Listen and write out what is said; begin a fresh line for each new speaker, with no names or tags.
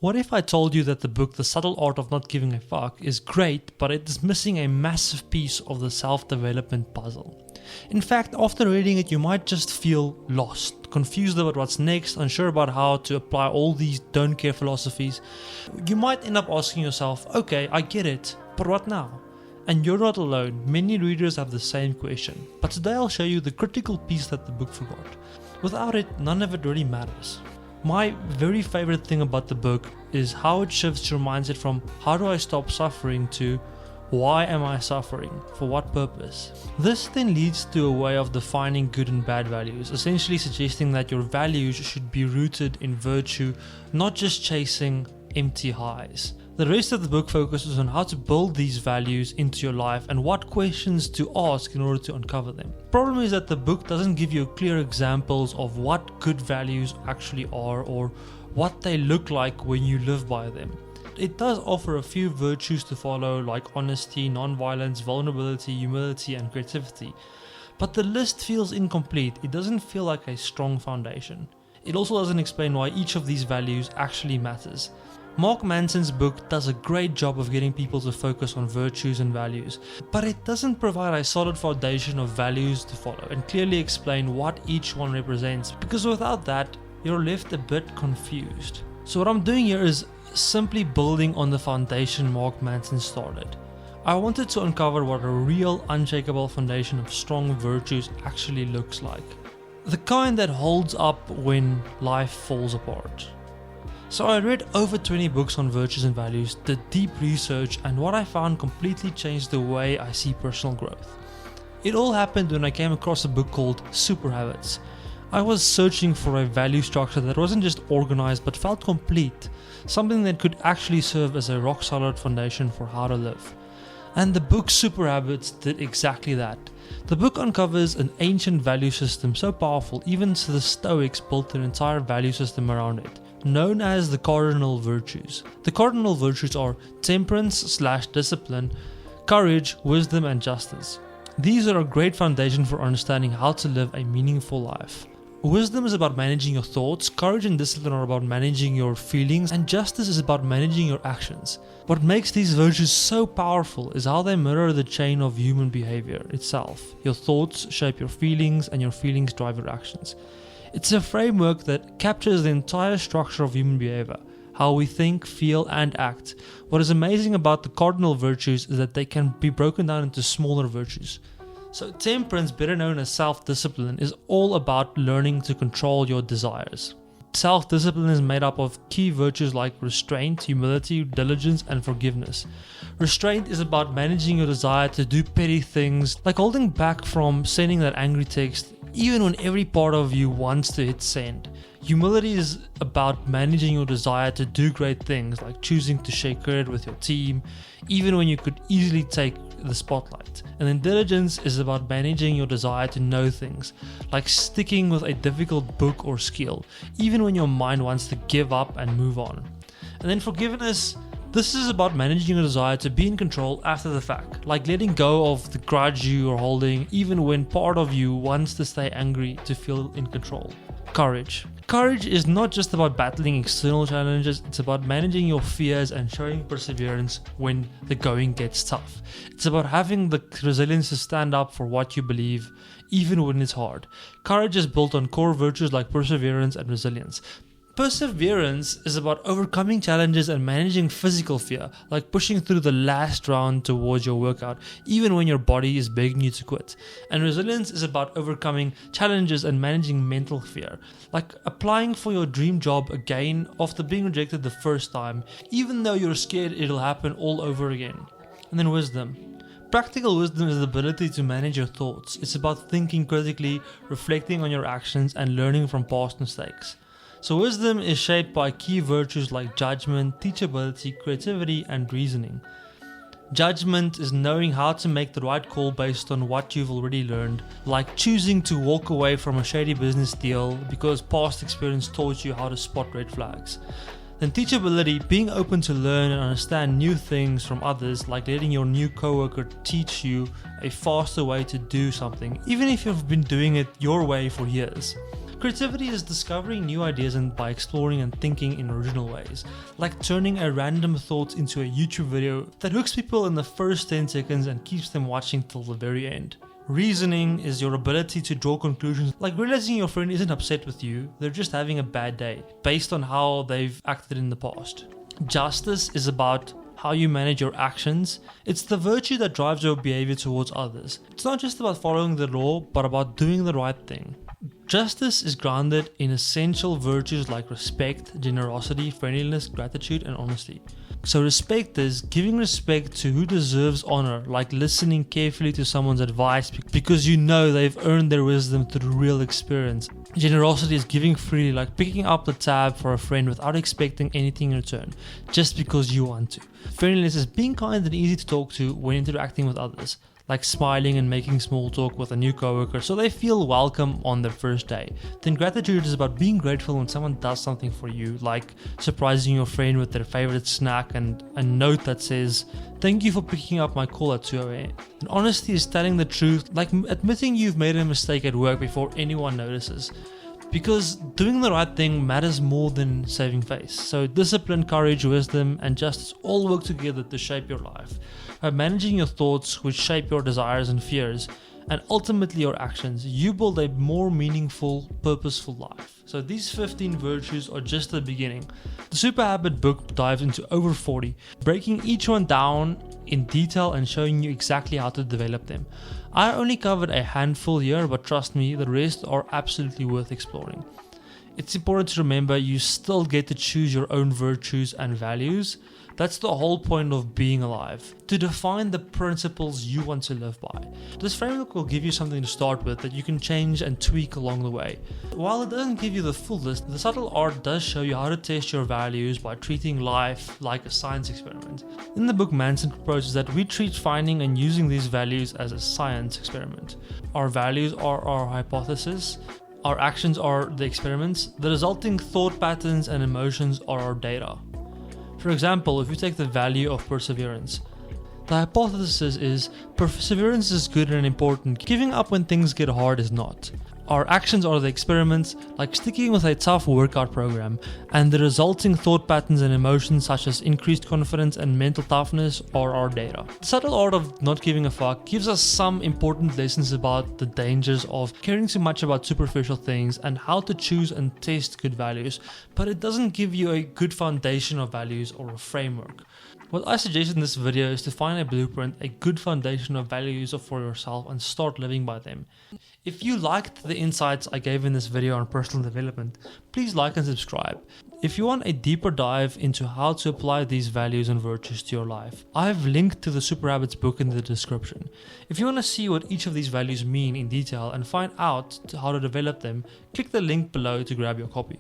What if I told you that the book The Subtle Art of Not Giving a Fuck is great, but it is missing a massive piece of the self-development puzzle? In fact, after reading it, you might just feel lost, confused about what's next, unsure about how to apply all these don't care philosophies. You might end up asking yourself, okay, I get it, but what now? And you're not alone, many readers have the same question. But today I'll show you the critical piece that the book forgot. Without it, none of it really matters. My very favorite thing about the book is how it shifts your mindset from how do I stop suffering to why am I suffering? For what purpose? This then leads to a way of defining good and bad values, essentially suggesting that your values should be rooted in virtue, not just chasing empty highs. The rest of the book focuses on how to build these values into your life and what questions to ask in order to uncover them. The problem is that the book doesn't give you clear examples of what good values actually are or what they look like when you live by them. It does offer a few virtues to follow like honesty, non-violence, vulnerability, humility and creativity. But the list feels incomplete. It doesn't feel like a strong foundation. It also doesn't explain why each of these values actually matters. Mark Manson's book does a great job of getting people to focus on virtues and values, but it doesn't provide a solid foundation of values to follow and clearly explain what each one represents, because without that, you're left a bit confused. So what I'm doing here is simply building on the foundation Mark Manson started. I wanted to uncover what a real unshakable foundation of strong virtues actually looks like. The kind that holds up when life falls apart. So I read over 20 books on virtues and values, did deep research, and what I found completely changed the way I see personal growth. It all happened when I came across a book called SuperHabits. I was searching for a value structure that wasn't just organized but felt complete, something that could actually serve as a rock-solid foundation for how to live. And the book SuperHabits did exactly that. The book uncovers an ancient value system so powerful even the Stoics built their entire value system around it, known as the cardinal virtues. The cardinal virtues are temperance/discipline, courage, wisdom and justice. These are a great foundation for understanding how to live a meaningful life. Wisdom is about managing your thoughts, courage and discipline are about managing your feelings, and justice is about managing your actions. What makes these virtues so powerful is how they mirror the chain of human behavior itself. Your thoughts shape your feelings and your feelings drive your actions. It's a framework that captures the entire structure of human behavior, how we think, feel and act. What is amazing about the cardinal virtues is that they can be broken down into smaller virtues. So temperance, better known as self-discipline, is all about learning to control your desires. Self-discipline is made up of key virtues like restraint, humility, diligence and forgiveness. Restraint is about managing your desire to do petty things, like holding back from sending that angry text even when every part of you wants to hit send. Humility is about managing your desire to do great things, like choosing to share credit with your team, even when you could easily take the spotlight. And then diligence is about managing your desire to know things, like sticking with a difficult book or skill, even when your mind wants to give up and move on. And then forgiveness, this is about managing your desire to be in control after the fact, like letting go of the grudge you are holding, even when part of you wants to stay angry to feel in control. Courage. Courage is not just about battling external challenges, it's about managing your fears and showing perseverance when the going gets tough. It's about having the resilience to stand up for what you believe, even when it's hard. Courage is built on core virtues like perseverance and resilience. Perseverance is about overcoming challenges and managing physical fear, like pushing through the last round towards your workout, even when your body is begging you to quit. And resilience is about overcoming challenges and managing mental fear, like applying for your dream job again after being rejected the first time, even though you're scared it'll happen all over again. And then wisdom. Practical wisdom is the ability to manage your thoughts. It's about thinking critically, reflecting on your actions, and learning from past mistakes. So wisdom is shaped by key virtues like judgment, teachability, creativity, and reasoning. Judgment is knowing how to make the right call based on what you've already learned, like choosing to walk away from a shady business deal because past experience taught you how to spot red flags. Then teachability, being open to learn and understand new things from others, like letting your new coworker teach you a faster way to do something, even if you've been doing it your way for years. Creativity is discovering new ideas and by exploring and thinking in original ways, like turning a random thought into a YouTube video that hooks people in the first 10 seconds and keeps them watching till the very end. Reasoning is your ability to draw conclusions, like realizing your friend isn't upset with you, they're just having a bad day, based on how they've acted in the past. Justice is about how you manage your actions. It's the virtue that drives your behavior towards others. It's not just about following the law, but about doing the right thing. Justice is grounded in essential virtues like respect, generosity, friendliness, gratitude, and honesty. So respect is giving respect to who deserves honor, like listening carefully to someone's advice because you know they've earned their wisdom through real experience. Generosity is giving freely, like picking up the tab for a friend without expecting anything in return, just because you want to. Friendliness is being kind and easy to talk to when interacting with others, like smiling and making small talk with a new coworker so they feel welcome on their first day. Then gratitude is about being grateful when someone does something for you, like surprising your friend with their favorite snack and a note that says, "Thank you for picking up my call at 2 a.m. And honesty is telling the truth, like admitting you've made a mistake at work before anyone notices. Because doing the right thing matters more than saving face. So discipline, courage, wisdom, and justice all work together to shape your life. By managing your thoughts, which shape your desires and fears, and ultimately your actions, you build a more meaningful, purposeful life. So these 15 virtues are just the beginning. The Super Habit book dives into over 40, breaking each one down in detail and showing you exactly how to develop them. I only covered a handful here, but trust me, the rest are absolutely worth exploring. It's important to remember you still get to choose your own virtues and values. That's the whole point of being alive, to define the principles you want to live by. This framework will give you something to start with that you can change and tweak along the way. While it doesn't give you the full list, the subtle art does show you how to test your values by treating life like a science experiment. In the book, Manson proposes that we treat finding and using these values as a science experiment. Our values are our hypothesis, our actions are the experiments, the resulting thought patterns and emotions are our data. For example, if you take the value of perseverance, the hypothesis is perseverance is good and important, giving up when things get hard is not. Our actions are the experiments, like sticking with a tough workout program, and the resulting thought patterns and emotions such as increased confidence and mental toughness are our data. The subtle art of not giving a fuck gives us some important lessons about the dangers of caring too much about superficial things and how to choose and test good values, but it doesn't give you a good foundation of values or a framework. What I suggest in this video is to find a blueprint, a good foundation of values for yourself and start living by them. If you liked the insights I gave in this video on personal development, please like and subscribe. If you want a deeper dive into how to apply these values and virtues to your life, I've linked to the SuperHabits book in the description. If you want to see what each of these values mean in detail and find out how to develop them, click the link below to grab your copy.